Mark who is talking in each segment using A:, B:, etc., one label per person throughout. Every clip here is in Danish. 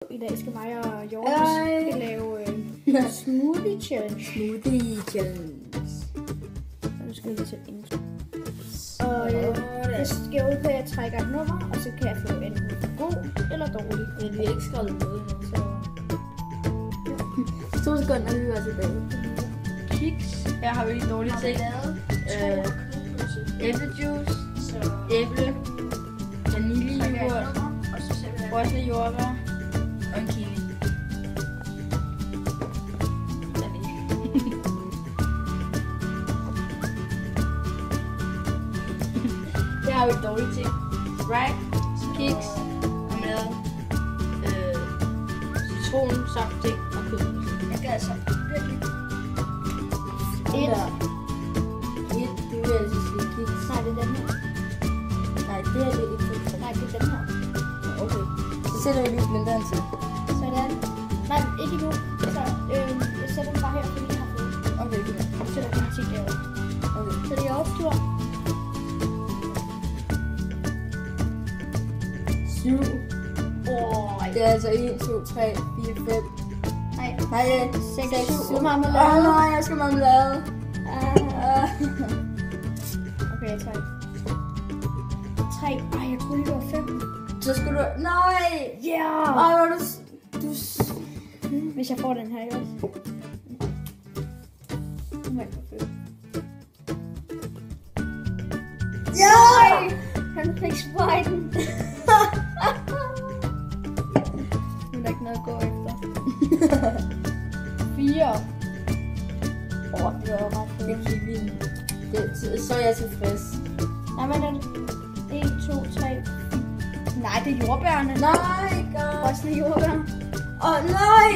A: I dag skal mig og Jonas lave smoothie challenge. Nu skal vi lige sætte intro. Og det skal ud på, at jeg trækker et nummer, og så kan jeg få enten god eller dårlig.
B: Men vi har ikke skrevet noget endnu, så... 2 sekunder, vi var tilbage.
C: Kiks. Her har vi lige dårlige ting. Æblejuice. Æble. Vaniljejoghurt. Frosne jordbær. Og en kiwi. Her har vi dårlige ting. Sprite, kiks, marmelade, citron, saftting og kød.
A: Jeg kan altså virkelig...
B: Et, det vil jeg altså sige kiks.
A: Nej, det er den her.
B: Nej, det er det ikke.
A: Nej, det er den her.
B: Okay. Så sætter vi lige blenderen til.
A: Sådan. Nej, ikke nu. Så jeg sætter den bare her, fordi jeg har fået.
B: Okay, okay.
A: Så sætter jeg ting derovre.
B: Okay.
A: Så det er optur.
B: 7. Det er altså 1, 2, 3, 4, 5. Nej, 6, 7
A: marmelade.
B: Nej, jeg skal marmelade.
A: Okay, jeg tager 3. Ej, jeg troede, det var 5.
B: Så skal du... Nej!
A: Yeah!
B: Hvor du...
A: Hvis jeg får den her, ikke også? Nu må jeg få 5.
B: Ja!
A: Han fik spriten. Nu er der ikke noget at gå efter. 4. Det var ret
B: Det
A: fedt.
B: er kiwien. Så er jeg tilfreds.
A: Nej, men er det 1, 2, 3. Nej, det er jordbærne.
B: Nej, godt.
A: Frosne jordbær.
B: Nej!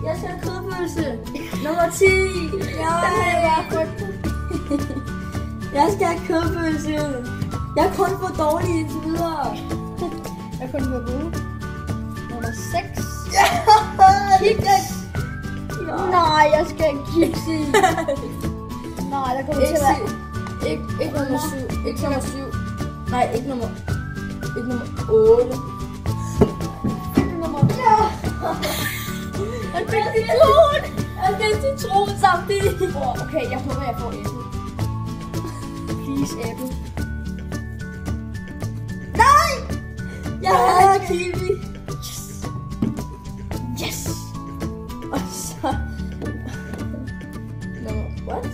B: Jeg skal have kødpølse. Nummer 10. Jeg skal have kødpølse. Jeg har kun fået dårlige indtil videre.
A: Jeg kunne få gode. Nummer 6.
B: Kiks.
A: Nej, jeg skal have kiks i. Nej, der kommer til at være...
B: Ikke nummer 7. Ikke nummer 7. Nej, ikke nummer 8.
A: Nummer...
B: Jeg fik citron. Jeg fik citron samtidig.
A: Okay, jeg håber, jeg får æble. Please, æble.
B: Nej! Jeg havde kiwi.
A: Yes!
B: Og så... What?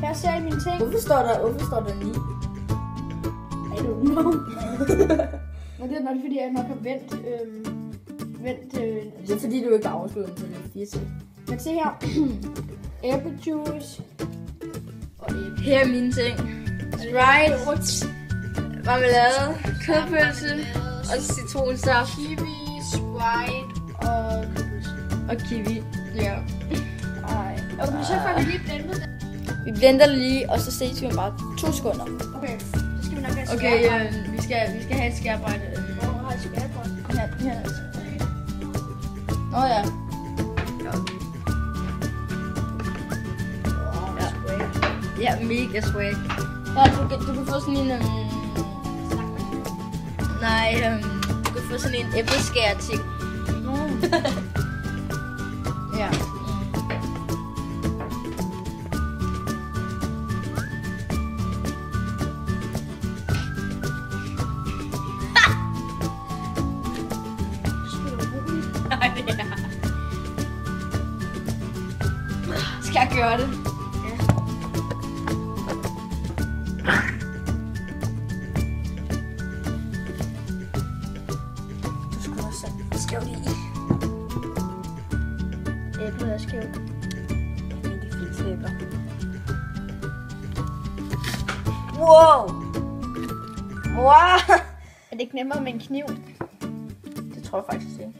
A: Her ser I mine ting.
B: Hvorfor står der 9?
A: I don't know. Men det er nok fordi, jeg nok har vendt...
B: Det er fordi, du ikke har afsluttet den, så det er 4 til.
A: Men se her. Æblejuice. Og æble.
C: Her er mine ting. Sprite, marmelade, kødpølse og citronsaft.
A: Kiwi, Sprite og kødpølse.
C: Og kiwi. Ja.
A: Ej. Okay, så får vi lige blendet det.
C: Vi blender det lige, og så ses vi om bare 2 sekunder.
A: Okay, så skal vi nok have
C: Okay,
A: skærebræt.
C: vi skal have et skærbræt.
A: Hvor har jeg skærebræt?
C: Her. Nå ja. Ja, mega swag. Ja, du kan få sådan en... du kan få sådan en æbleskær ting. Ja. Skal jeg gøre det?
A: Du skal også skævt i. Æblet er skævt.
B: Det er de fleste æbler. Wow!
A: Er det ikke nemmere med en kniv?
C: Det tror jeg faktisk ikke.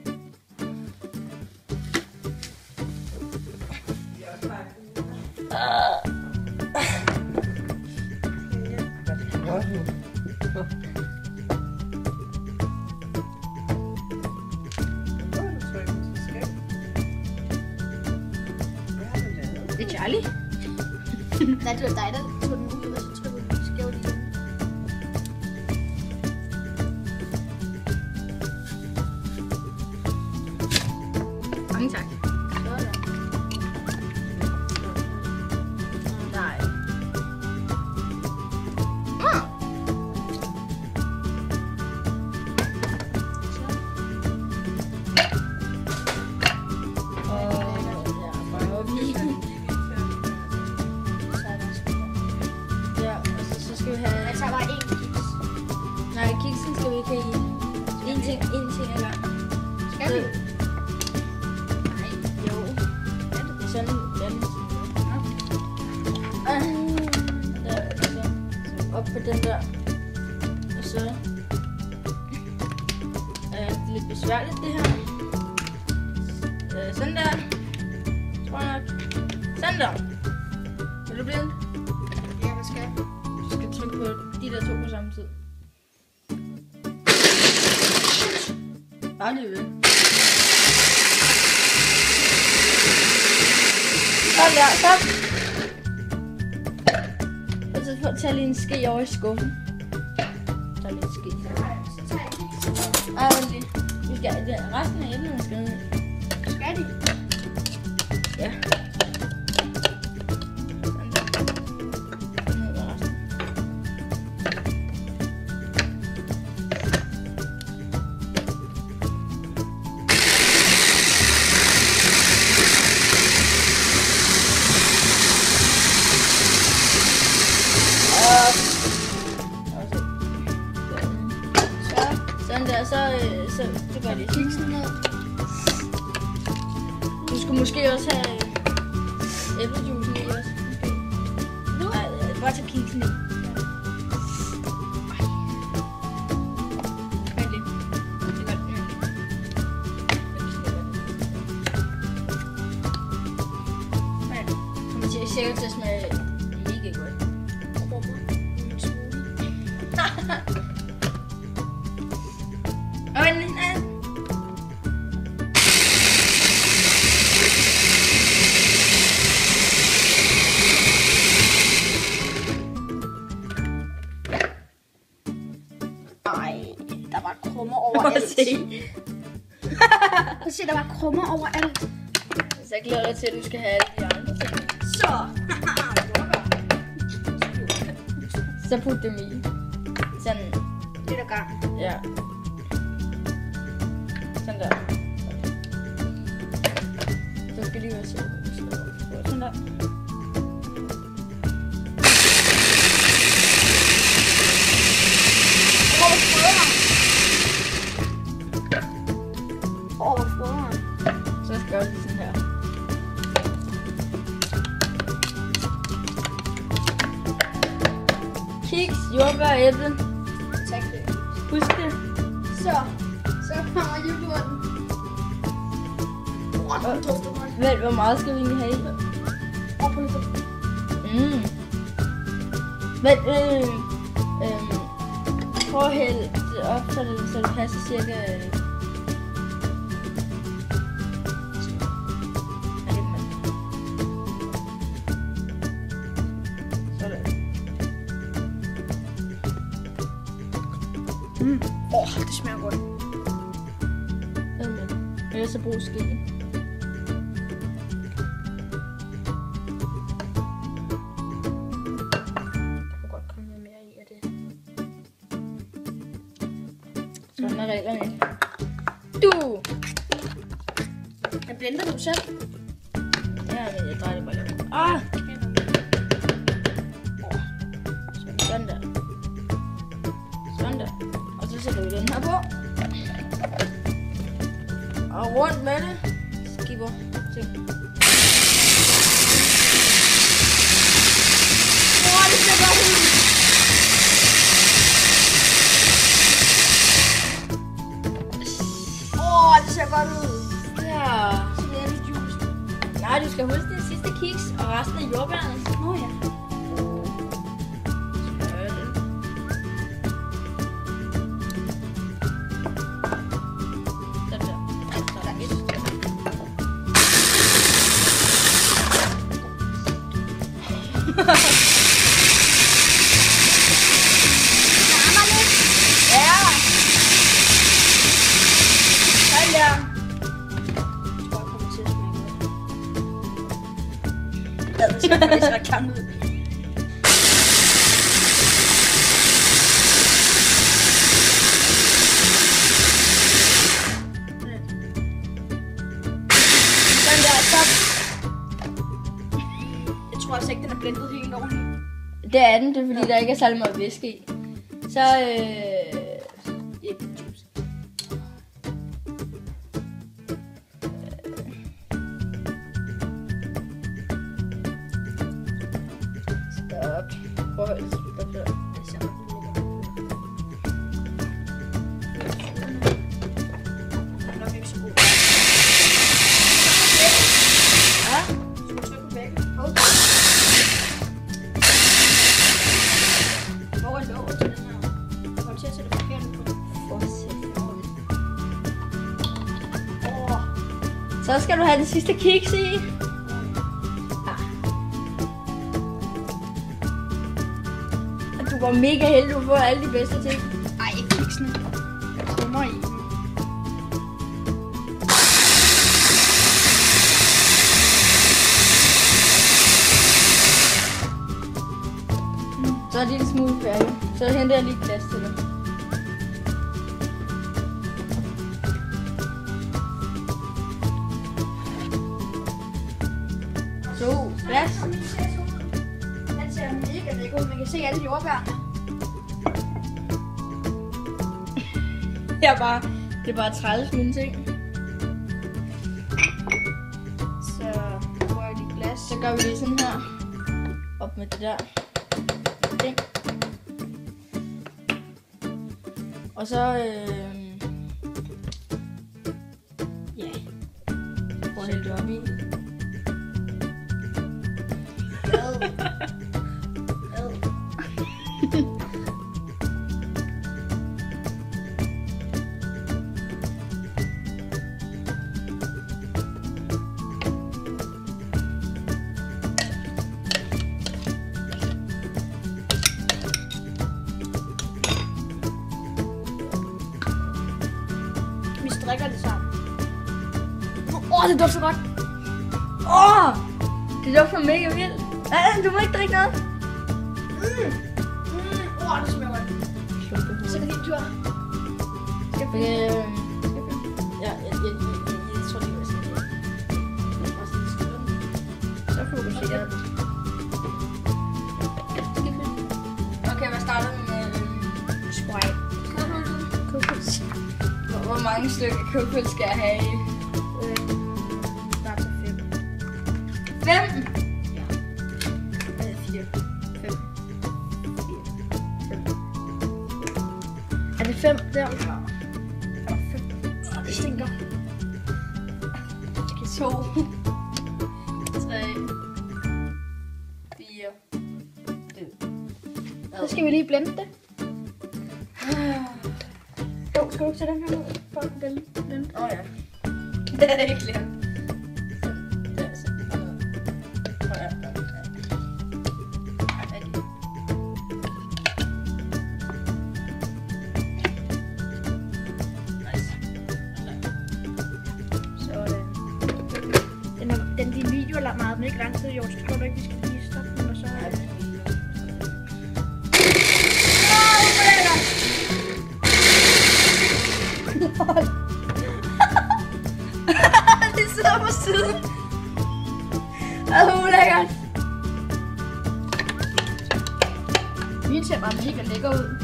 C: Det er Charlie.
A: Nej, det var dig, der tog den ud, og så trykkede du skævt i den.
C: Mange tak. Nej. Ja, og så skal vi have...
A: Jeg tager bare en kiks.
C: Nej, kiksen skal vi ikke have i. En ting ad gangen.
A: Skal vi?
C: Nej, jo. Det er sådan, den. Der, så op på den der. Og så er det lidt besværligt det her. Sådan der. Tror jeg nok. Sådan der. Er du blind?
A: Ja, hvad skal jeg?
C: Du skal trykke på de der to på samme tid. Bare lige ved. Sådan der, stop! Og så tag lige en ske over i skuffen. Tag lige en ske. Ej, vent lige. Vi skal, resten af æblerne skal ned.
A: Skal de?
C: Ja. Sådan der. Ned med resten. Sådan der, så gør det kiksen ned. Du skulle måske også have æblejuicen i også.
A: Nu?
C: Nej, bare tage kiksen i. Vent lige. Det er godt. Kommer sikkert til at smage mega godt.
A: Der var krummer overalt. Prøv at se, der var krummer overalt.
C: Så jeg glæder dig til, at du skal have alle de andre ting.
A: Så.
C: Så put dem i. Sådan.
A: Det er der gang.
C: Ja. Sådan der. Så skal lige være så. Sådan der. Så skal jeg sådan her. Kiks, jordbær og æble.
A: Tak det.
C: Husk det.
A: Så kommer yoghurten.
C: Vent, hvor meget skal vi egentlig have i? Vent, prøv at hælde det op, så det passer cirka...
A: Det smager godt.
C: Ellers så brug skeen. Der kunne godt komme noget mere i af det. Sådan er reglerne. Du!
A: Jeg blender du selv.
C: Ja, men jeg drejer det bare lidt. Ah! Sådan der. Sådan der. Og så sætter vi den her på. Og rundt med det. Skipper til.
A: Det ser godt ud. Det ser godt ud.
C: Ja.
A: Så det er lidt juice.
C: Nej, du skal huske den sidste kiks og resten af jordbærne.
A: Nå ja.
C: Sådan der.
A: Jeg tror, jeg kommer til
C: Det ser klamt ud.
A: Den der, stop. Jeg tror altså ikke, den er blendet helt ordentligt.
C: Det er den, det er fordi, der ikke er særlig meget væske i. Så, æblejuice. Stop. Prøv at stop der.
A: Den er nok ikke så god.
C: Ja.
A: Du må trykke på begge. Hvor er låget til den her? Jeg kommer til at sætte det forkert på.
C: Så skal du have det sidste kiks i. Du var mega heldig, du får alle de bedste ting.
A: Ej, ikke kiksene. Jeg krummer i den.
C: Så er det en smule færdig. Så henter jeg lige glas til dig. Så, glas.
A: Den ser mega lækker ud. Man kan se alle jordbærne.
C: Det er bare træls mine ting.
A: Så får jeg lige glas.
C: Så gør vi lige sådan her. Op med det der. Ting. Og så, ja. Prøv at hælde det op i.
A: Vi strikker det sammen. Det dufter godt.
C: Det dufter mega vildt. Du må ikke drikke noget.
A: Det smager godt. Så er det din tur. Skal vi?
C: Ja, jeg tror det var sådan det.
A: Så fokuserer vi.
C: Okay, hvad starter vi med?
A: Sprite. Kokos.
C: Hvor mange stykker kokos skal jeg have i?
A: Start til 5.
C: 5?
A: Ja. 4. 5. 4. 5. Er det 5 der? Ja. 5. Det stinker.
C: Okay, 2. 3. 4. 5.
A: Så skal vi lige blende det. Jo, skal du ikke tage den her ud? For at blende.
C: Ja. Det er ikke glemt.
A: Din video er meget, men ikke lang tid, George. Tror du ikke, vi skal lige stoppe den, og så...
C: Det sidder på siden. Det er ulækkert.
A: Min ser bare mega lækker ud.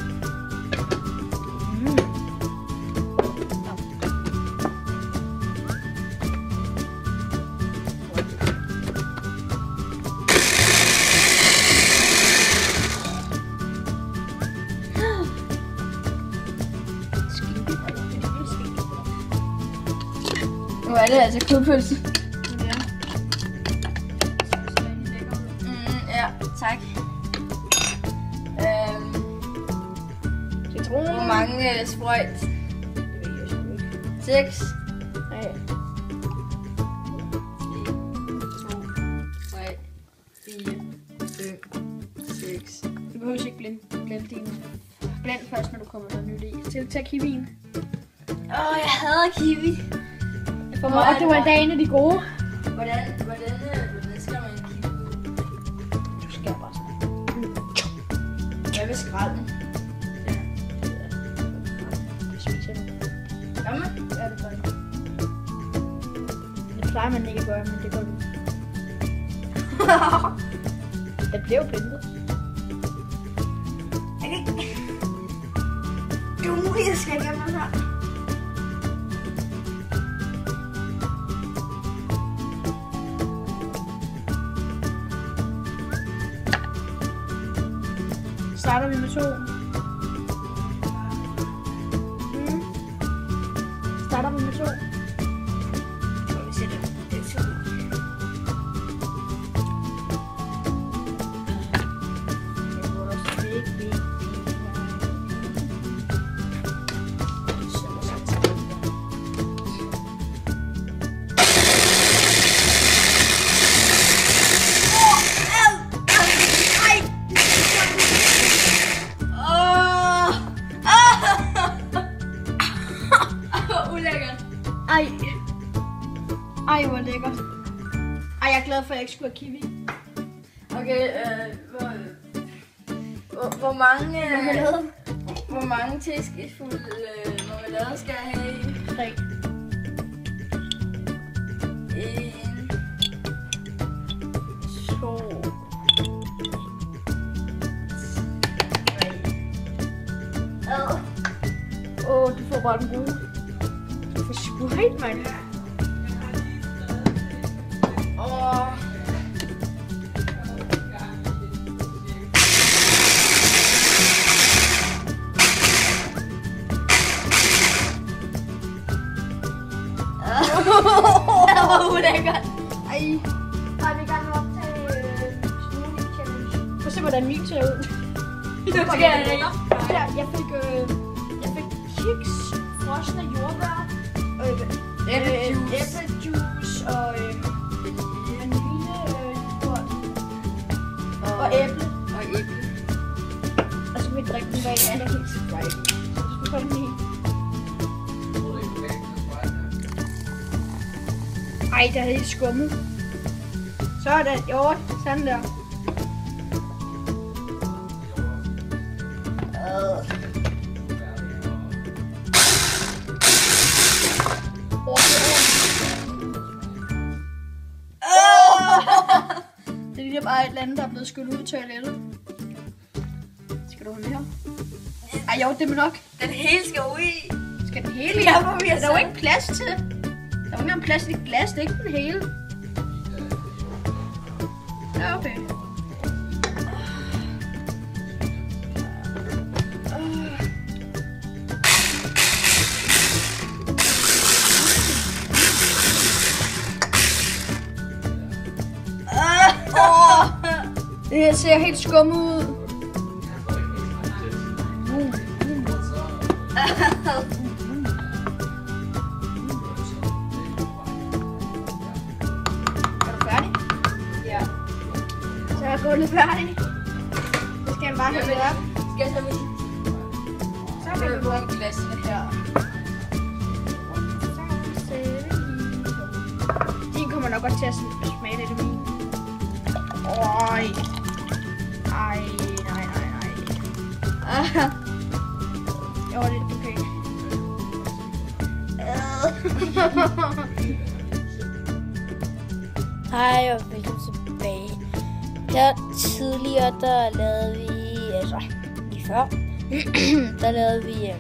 C: Nu er det altså kødpølse.
A: Ja.
C: Ja, tak.
A: Citronen.
C: Hvor mange sprøjt?
A: Det ved jeg sgu ikke.
C: 6.
A: Ja.
C: 1, 2, 3, 4, 5, 6.
A: Du behøver ikke blende din. Blend først, når du kommer noget nyt i. Til at kiwien.
C: Jeg hader kiwi.
A: Det var dagene de gode.
C: Hvordan skal man kiwi? ved skralden.
A: Ja. Jeg spiser det.
C: Gør man?
A: Ja, det gør jeg. Det plejer man ikke at gøre, men det gør du. Det bliver jo pyntet.
B: Det er umuligt, jeg skal igennem den her.
A: Starter vi med 2. Starter vi med 2.
B: Skal vi se det? Det er 2.
A: Det er vores big. Ej, hvor lækkert. Ej, jeg er glad for, at jeg ikke skulle have kiwi.
C: Okay, hvor mange teskefulde marmelade skal jeg have i?
A: 3.
C: 1, 2, 3.
A: Åh, du får bare den gode. Du får Sprite, mand.
B: Det var ulækkert.
A: Ej.
B: Har vi gang med at optage smoothie challenge?
A: Prøv at se, hvordan min ser ud.
B: Det var
A: Okay, ja, jeg fik kiks, frosne jordbær, æblejuice og vanilje, og æble.
C: Og æble.
A: Og så kan vi drikke den bag. Ja, det er helt Sprite. Så du skal få den i. Ej, der er helt skummet. Sådan, jo, sådan der. Det ligner bare et eller andet, der er blevet skyllet ud i toilettet. Skal du have mere? Ej, jo, det er nok.
B: Den hele skal ud i.
A: Skal den hele i?
B: Ja, hvor vi har
A: Der er jo ikke plads til. Der er jo ikke engang plads i et glas, det er ikke den hele. Ja, okay. Det her ser helt skummet ud. Er du færdig?
C: Ja.
A: Så er gulvet færdig. Så skal jeg bare have det op.
C: Skal jeg så med?
A: Så
C: Så
A: kan
C: vil
A: vi
C: jeg bruge glasene her.
A: Din kommer nok godt til at smage lidt af min. Øj. Ej, nej. Jo, det er okay.
D: Hej og velkommen tilbage. Der tidligere, der lavede vi, altså lige før, der lavede vi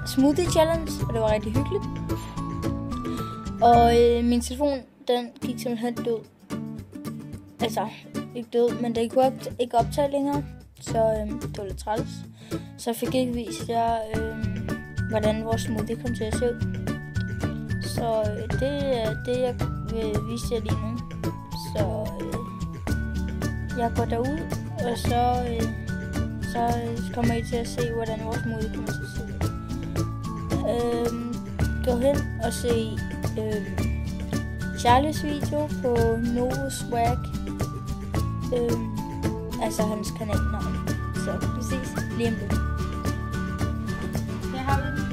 D: smoothie challenge, og det var rigtig hyggeligt. Og min telefon, den gik simpelthen død. Altså, ikke død, men den kunne ikke optage længere, så det var lidt træls. Så jeg fik ikke vist jer, hvordan vores smoothie kom til at se ud. Så det er det, jeg vil vise jer lige nu. Så jeg går derud, og så kommer I til at se, hvordan vores smoothie kommer til at se ud. Gå hen og se Charlies video på NovoSwag. Altså hans kanalnavn. Så vi ses lige om lidt.
C: Her har vi den.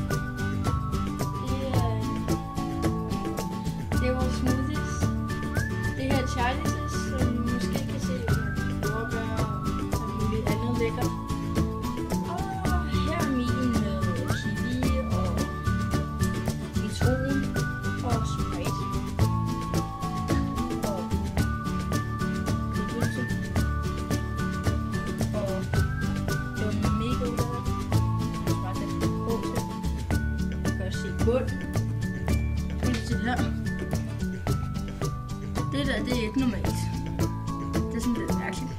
C: Det er vores smoothies. Det her er Charlies, som I måske kan se jordbær og muligt andet lækkert. her. Det der, det er ikke normalt. Det er sådan lidt mærkeligt.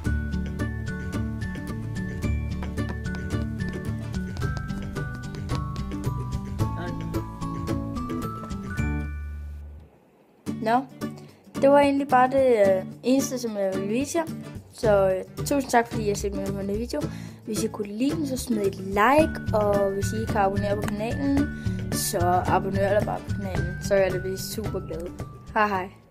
D: Nå, det var egentlig bare det eneste, som jeg ville vise jer. Så tusind tak, fordi I har set med på denne video. Hvis I kunne lide den, så smid et like. Og hvis I ikke har abonneret på kanalen, så abonner da bare på kanalen. Så er jeg da super glad. Hej hej.